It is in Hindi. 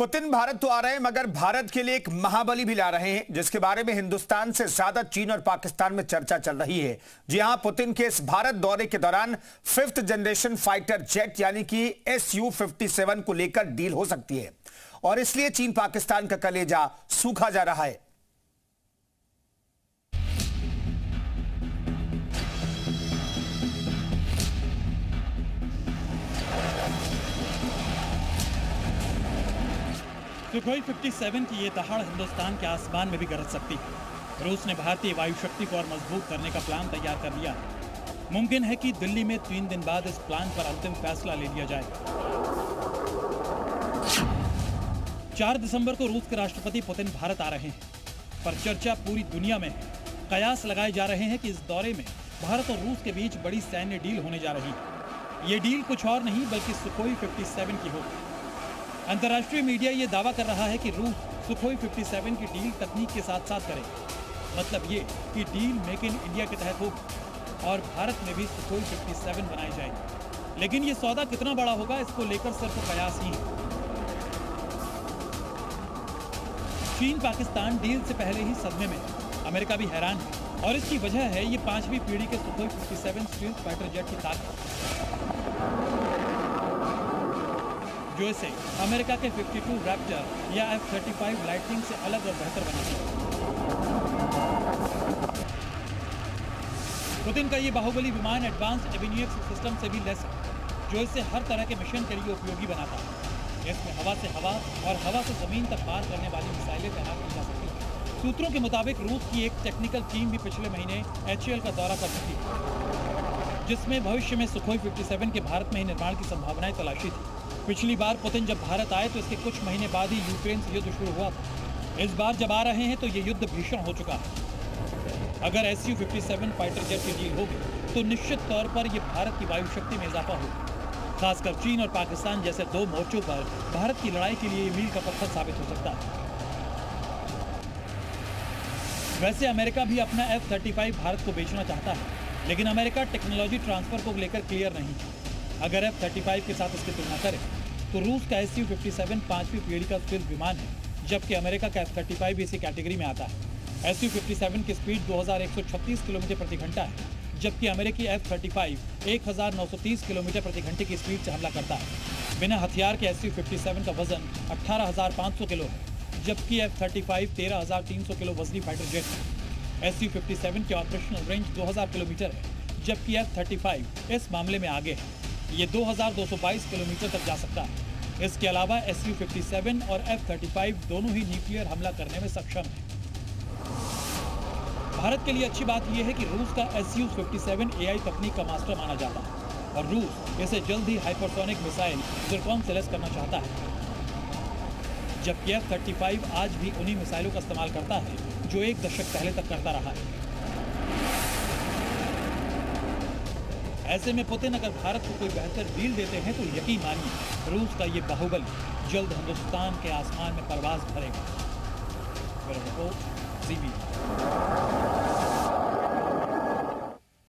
पुतिन भारत तो आ रहे हैं मगर भारत के लिए एक महाबली भी ला रहे हैं, जिसके बारे में हिंदुस्तान से ज्यादा चीन और पाकिस्तान में चर्चा चल रही है। जी हां, पुतिन के इस भारत दौरे के दौरान 5th जनरेशन फाइटर जेट यानी कि Su-57 को लेकर डील हो सकती है और इसलिए चीन पाकिस्तान का कलेजा सूखा जा रहा है। सुखोई 57 की ये दहाड़ हिंदुस्तान के आसमान में भी गरज सकती है। रूस ने भारतीय वायु शक्ति को और मजबूत करने का प्लान तैयार कर लिया है। मुमकिन है कि दिल्ली में 3 दिन बाद इस प्लान पर अंतिम फैसला ले लिया जाए। 4 दिसंबर को रूस के राष्ट्रपति पुतिन भारत आ रहे हैं, पर चर्चा पूरी दुनिया में है। कयास लगाए जा रहे हैं कि इस दौरे में भारत और रूस के बीच बड़ी सैन्य डील होने जा रही है। ये डील कुछ और नहीं बल्कि सुखोई 57 की होगी। अंतर्राष्ट्रीय मीडिया ये दावा कर रहा है कि रूस सुखोई 57 की डील तकनीक के साथ साथ करेगा। मतलब ये कि डील मेक इन इंडिया के तहत होगी और भारत में भी सुखोई 57 बनाई जाएगी। लेकिन ये सौदा कितना बड़ा होगा, इसको लेकर सिर्फ कयास ही है। चीन पाकिस्तान डील से पहले ही सदमे में, अमेरिका भी हैरान है और इसकी वजह है ये 5वीं पीढ़ी के सुखोई 57 स्टील्थ फाइटर जेट की ताकत, जो इसे अमेरिका के 52 रैप्टर या F-35 लाइटनिंग से अलग और बेहतर बनाती है। पुतिन का ये बाहुबली विमान एडवांस्ड एविनिक्स सिस्टम से भी लैस है, जो इसे हर तरह के मिशन के लिए उपयोगी बनाता है। इसमें हवा से हवा और हवा से जमीन तक पार करने वाली मिसाइलें तैनात की जा सकती हैं। सूत्रों के मुताबिक रूस की एक टेक्निकल टीम भी पिछले महीने HAL का दौरा कर चुकी है, जिसमें भविष्य में सुखोई 57 के भारत में ही निर्माण की संभावनाएं तलाशी थी। पिछली बार पुतिन जब भारत आए तो इसके कुछ महीने बाद ही यूक्रेन से युद्ध शुरू हुआ था। इस बार जब आ रहे हैं तो ये युद्ध भीषण हो चुका है। अगर Su-57 फाइटर जेट की डील होगी तो निश्चित तौर पर ये भारत की वायु शक्ति में इजाफा होगा। खासकर चीन और पाकिस्तान जैसे 2 मोर्चों पर भारत की लड़ाई के लिए मील का पत्थर साबित हो सकता है। वैसे अमेरिका भी अपना F-35 भारत को बेचना चाहता है, लेकिन अमेरिका टेक्नोलॉजी ट्रांसफर को लेकर क्लियर नहीं है। अगर F-35 के साथ इसकी तुलना करें तो रूस का Su-57 5वीं पीढ़ी का स्टील्थ विमान है, जबकि अमेरिका का F-35 भी इसी कैटेगरी में आता है। Su-57 की स्पीड 2136 किलोमीटर प्रति घंटा है, जबकि अमेरिकी F-35 1930 किलोमीटर प्रति घंटे की स्पीड से हमला करता है। बिना हथियार के Su-57 का वजन 18,500 किलो है, जबकि F-35 13,300 किलो वजनी फाइटर जेट है। Su-57 की ऑपरेशनल रेंज 2000 किलोमीटर है, जबकि F-35 इस मामले में आगे है। ये 2222 किलोमीटर तक जा सकता है। इसके अलावा Su-57 और F-35 दोनों ही न्यूक्लियर हमला करने में सक्षम है। भारत के लिए अच्छी बात यह है कि रूस का Su-57 AI तकनीक का मास्टर माना जाता है और रूस इसे जल्द ही हाइपरसोनिक मिसाइल ज़िरकॉन से लैस करना चाहता है, जबकि F-35 आज भी उन्हीं मिसाइलों का इस्तेमाल करता है जो 1 दशक पहले तक करता रहा है। ऐसे में पुतिन अगर भारत को कोई बेहतर डील देते हैं तो यकीन मानिए रूस का ये बाहुबली जल्द हिंदुस्तान के आसमान में परवाज भरेगा। Report ZB।